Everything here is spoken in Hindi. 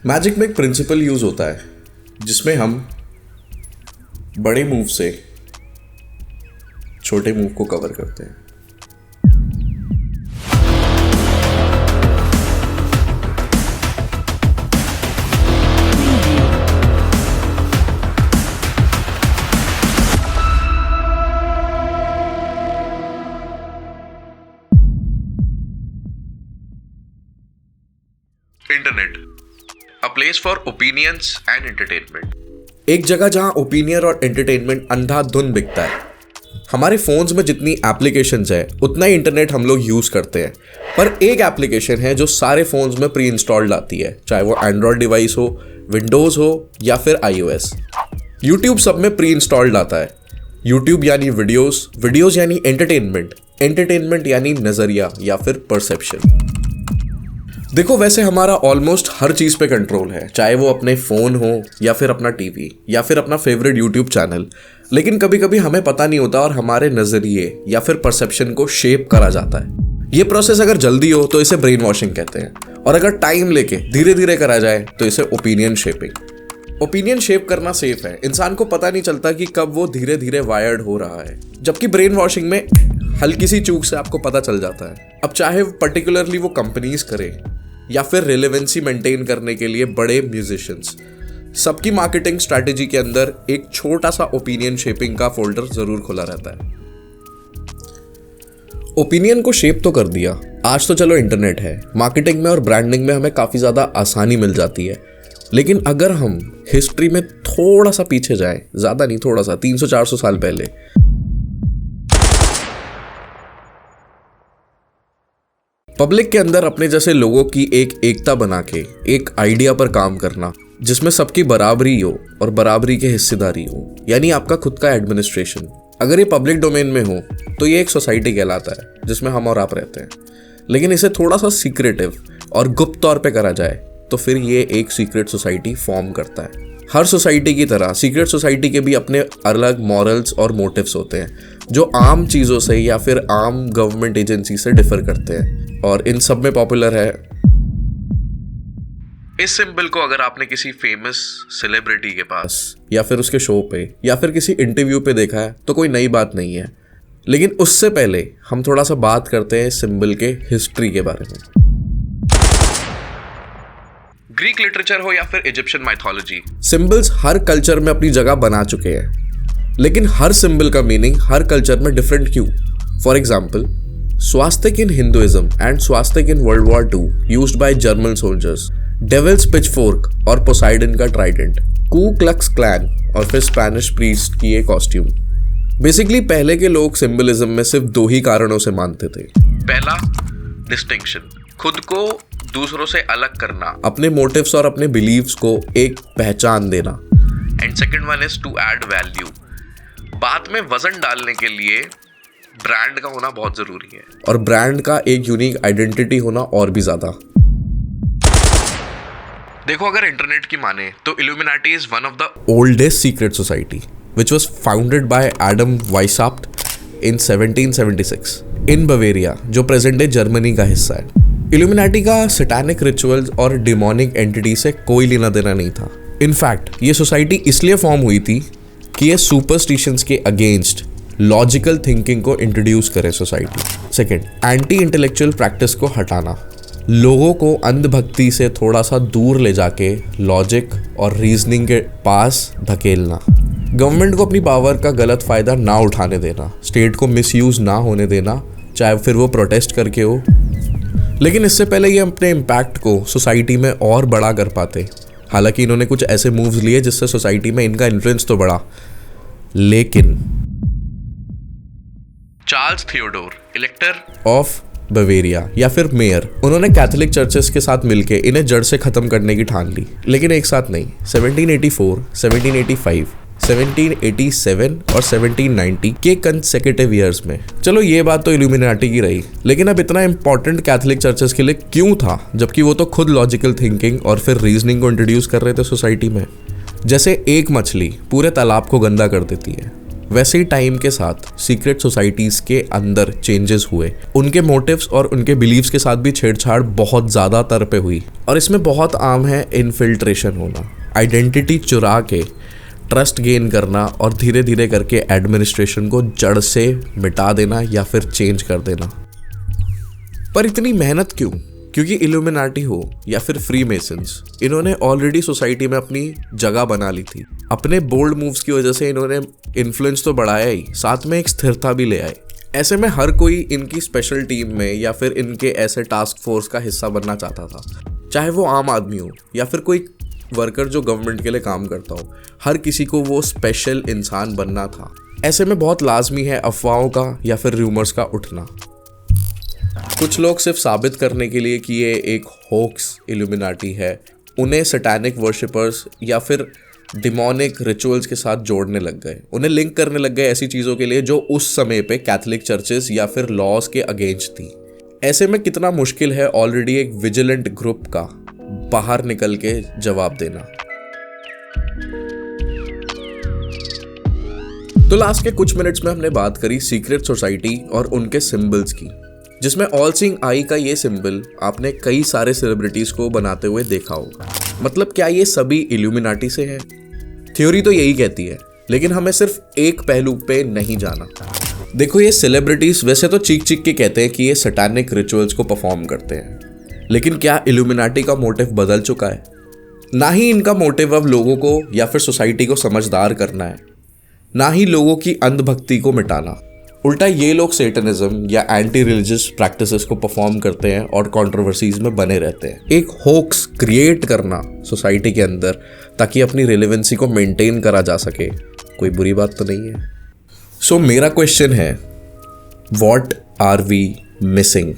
मैजिक में एक प्रिंसिपल यूज होता है जिसमें हम बड़े मूव से छोटे मूव को कवर करते हैं। Internet, a place for opinions and entertainment. एक जगह जहां ओपिनियन और एंटरटेनमेंट अंधाधुंध बिकता है। हमारे फोन्स में जितनी एप्लीकेशंस है उतना ही इंटरनेट हम लोग यूज करते हैं, पर एक एप्लीकेशन है जो सारे फोन्स में प्री इंस्टॉल्ड आती है, चाहे वो एंड्रॉयड डिवाइस हो, विंडोज हो या फिर iOS। यूट्यूब सब में प्री इंस्टॉल्ड आता है। यूट्यूब यानी वीडियोस, वीडियोस यानी एंटरटेनमेंट, एंटरटेनमेंट यानी नजरिया या फिर परसेप्शन। देखो, वैसे हमारा ऑलमोस्ट हर चीज पे कंट्रोल है, चाहे वो अपने फोन हो या फिर अपना टीवी या फिर अपना फेवरेट यूट्यूब चैनल। लेकिन कभी कभी हमें पता नहीं होता और हमारे नजरिए या फिर परसेप्शन को शेप करा जाता है। ये प्रोसेस अगर जल्दी हो तो इसे ब्रेन वॉशिंग कहते हैं, और अगर टाइम लेके धीरे धीरे करा जाए तो इसे ओपिनियन शेपिंग। ओपिनियन शेप करना सेफ है, इंसान को पता नहीं चलता कि कब वो धीरे धीरे वायर्ड हो रहा है, जबकि ब्रेन वॉशिंग में हल्की सी चूक से आपको पता चल जाता है। अब चाहे पर्टिकुलरली वो कंपनीज करे या फिर रिलेवेंसी मेंटेन करने के लिए बड़े म्यूजिशियंस, सबकी मार्केटिंग स्ट्रैटेजी के अंदर एक छोटा सा ओपिनियन शेपिंग का फोल्डर जरूर खुला रहता है। ओपिनियन को शेप तो कर दिया, आज तो चलो इंटरनेट है, मार्केटिंग में और ब्रांडिंग में हमें काफी ज्यादा आसानी मिल जाती है। लेकिन अगर हम हिस्ट्री में थोड़ा सा पीछे जाएं, ज्यादा नहीं, थोड़ा सा 300-400 साल पहले, पब्लिक के अंदर अपने जैसे लोगों की एक एकता बना के एक आइडिया पर काम करना जिसमें सबकी बराबरी हो और बराबरी की हिस्सेदारी हो, यानी आपका खुद का एडमिनिस्ट्रेशन। अगर ये पब्लिक डोमेन में हो तो ये एक सोसाइटी कहलाता है जिसमें हम और आप रहते हैं। लेकिन इसे थोड़ा सा सीक्रेटिव और गुप्त तौर पे करा जाए तो फिर ये एक सीक्रेट सोसाइटी फॉर्म करता है। हर सोसाइटी की तरह सीक्रेट सोसाइटी के भी अपने अलग मॉरल्स और मोटिव्स होते हैं जो आम चीज़ों से या फिर आम गवर्नमेंट एजेंसी से डिफर करते हैं, और इन सब में पॉपुलर है। इस सिंबल को अगर आपने किसी फेमस सेलिब्रिटी के पास या फिर उसके शो पे या फिर किसी इंटरव्यू पे देखा है तो कोई नई बात नहीं है। लेकिन उससे पहले हम थोड़ा सा बात करते हैं सिंबल के हिस्ट्री के बारे में। ग्रीक लिटरेचर हो या फिर इजिप्शियन माइथोलॉजी, सिंबल्स हर कल्चर में अपनी जगह बना चुके हैं, लेकिन हर सिंबल का मीनिंग हर कल्चर में डिफरेंट क्यों? For example, swastika in Hinduism and swastika in world war II used by German soldiers, devil's pitchfork और पोसाइडन का ट्राइडेंट, कू क्लक्स क्लैन और फिर स्पैनिश प्रीस्ट की ये कॉस्ट्यूम। बेसिकली पहले के लोग सिंबलिज्म में सिर्फ 2 ही कारणों से मानते थे। पहला, डिस्टिंक्शन, खुद को दूसरों से अलग करना, अपने मोटिव्स और अपने बिलीव्स को एक पहचान देना, and second one is to add value, बात में वजन डालने के लिए ब्रांड का होना बहुत जरूरी है, और ब्रांड का एक यूनिक आइडेंटिटी होना और भी ज्यादा। देखो, अगर इंटरनेट की माने तो illuminati is one of the oldest secret society which was founded by Adam Weishaupt in 1776 in Bavaria, जो प्रेजेंट डे जर्मनी का हिस्सा है। इल्यूमिनाटी का सैटानिक रिचुअल्स और डिमोनिक एंटिटी से कोई लेना देना नहीं था। इनफैक्ट ये सोसाइटी इसलिए फॉर्म हुई थी कि ये सुपरस्टिशंस के अगेंस्ट लॉजिकल थिंकिंग को इंट्रोड्यूस करे society. Second, anti intellectual practice को हटाना, लोगों को अंधभक्ति से थोड़ा सा दूर ले जाके लॉजिक और रीजनिंग के पास धकेलना, गवर्नमेंट को अपनी पावर का गलत फायदा ना उठाने देना, स्टेट को मिसयूज ना होने देना, चाहे फिर वो प्रोटेस्ट करके हो। लेकिन इससे पहले ये अपने इम्पैक्ट को सोसाइटी में और बड़ा कर पाते। हालांकि इन्होंने कुछ ऐसे मूव्स लिए जिससे सोसाइटी में इनका इन्फ्लुएंस तो बढ़ा, लेकिन चार्ल्स थियोडोर, इलेक्टर ऑफ बवेरिया या फिर मेयर, उन्होंने कैथोलिक चर्चेस के साथ मिलके इन्हें जड़ से खत्म करने की ठान ली। लेकिन एक साथ नहीं, 1784, 1785, 1787 और 1790 के कंसेक्यूटिव ईयर्स में। चलो ये बात तो इल्यूमिनाटी की रही, लेकिन अब इतना इंपॉर्टेंट कैथोलिक चर्चेस के लिए क्यों था, जबकि वो तो खुद लॉजिकल थिंकिंग और फिर रीजनिंग को इंट्रोड्यूस कर रहे थे सोसाइटी में। जैसे एक मछली पूरे तालाब को गंदा कर देती है, वैसे ही टाइम के साथ सीक्रेट सोसाइटीज़ के अंदर चेंजेस हुए, उनके मोटिव्स और उनके बिलीव्स के साथ भी छेड़छाड़ बहुत ज़्यादा तर पे हुई। और इसमें बहुत आम है इन्फिल्ट्रेशन होना, आइडेंटिटी चुरा के ट्रस्ट गेन करना और धीरे धीरे करके एडमिनिस्ट्रेशन को जड़ से मिटा देना या फिर चेंज कर देना। पर इतनी मेहनत क्यों? क्योंकि इल्यूमिनाटी हो या फिर फ्री मेसन्स, इन्होंने ऑलरेडी सोसाइटी में अपनी जगह बना ली थी। अपने बोल्ड मूव्स की वजह से इन्होंने इन्फ्लुएंस तो बढ़ाया ही, साथ में एक स्थिरता भी ले आए। ऐसे में हर कोई इनकी स्पेशल टीम में या फिर इनके ऐसे टास्क फोर्स का हिस्सा बनना चाहता था, चाहे वो आम आदमी हो या फिर कोई वर्कर जो गवर्नमेंट के लिए काम करता हो। हर किसी को वो स्पेशल इंसान बनना था। ऐसे में बहुत लाजमी है अफवाहों का या फिर रूमर्स का उठना। कुछ लोग सिर्फ साबित करने के लिए कि ये एक होक्स इल्यूमिनाटी है, उन्हें सैटेनिक वर्शिपर्स या फिर डिमोनिक रिचुअल्स के साथ जोड़ने लग गए, उन्हें लिंक करने लग गए ऐसी चीज़ों के लिए जो उस समय पे कैथोलिक चर्चेस या फिर लॉज के अगेंस्ट थी। ऐसे में कितना मुश्किल है ऑलरेडी एक विजिलेंट ग्रुप का बाहर निकल के जवाब देना। तो लास्ट के कुछ मिनट्स में हमने बात करी सीक्रेट सोसाइटी और उनके सिंबल्स की, जिसमें ऑल सीइंग आई का ये सिंबल आपने कई सारे सेलिब्रिटीज को बनाते हुए देखा होगा। मतलब क्या ये सभी इल्यूमिनाटी से हैं? थ्योरी तो यही कहती है, लेकिन हमें सिर्फ एक पहलू पे नहीं जाना। देखो, ये सेलिब्रिटीज वैसे तो चीख चीख के कहते हैं कि ये सैटानिक रिचुअल्स को परफॉर्म करते हैं, लेकिन क्या इल्यूमिनाटी का मोटिव बदल चुका है? ना ही इनका मोटिव अब लोगों को या फिर सोसाइटी को समझदार करना है, ना ही लोगों की अंधभक्ति को मिटाना। उल्टा ये लोग सेटनिज्म या एंटी रिलीजियस प्रैक्टिसेस को परफॉर्म करते हैं और कंट्रोवर्सीज में बने रहते हैं। एक होक्स क्रिएट करना सोसाइटी के अंदर ताकि अपनी रिलेवेंसी को मेंटेन करा जा सके, कोई बुरी बात तो नहीं है। सो मेरा क्वेश्चन है, व्हाट आर वी मिसिंग?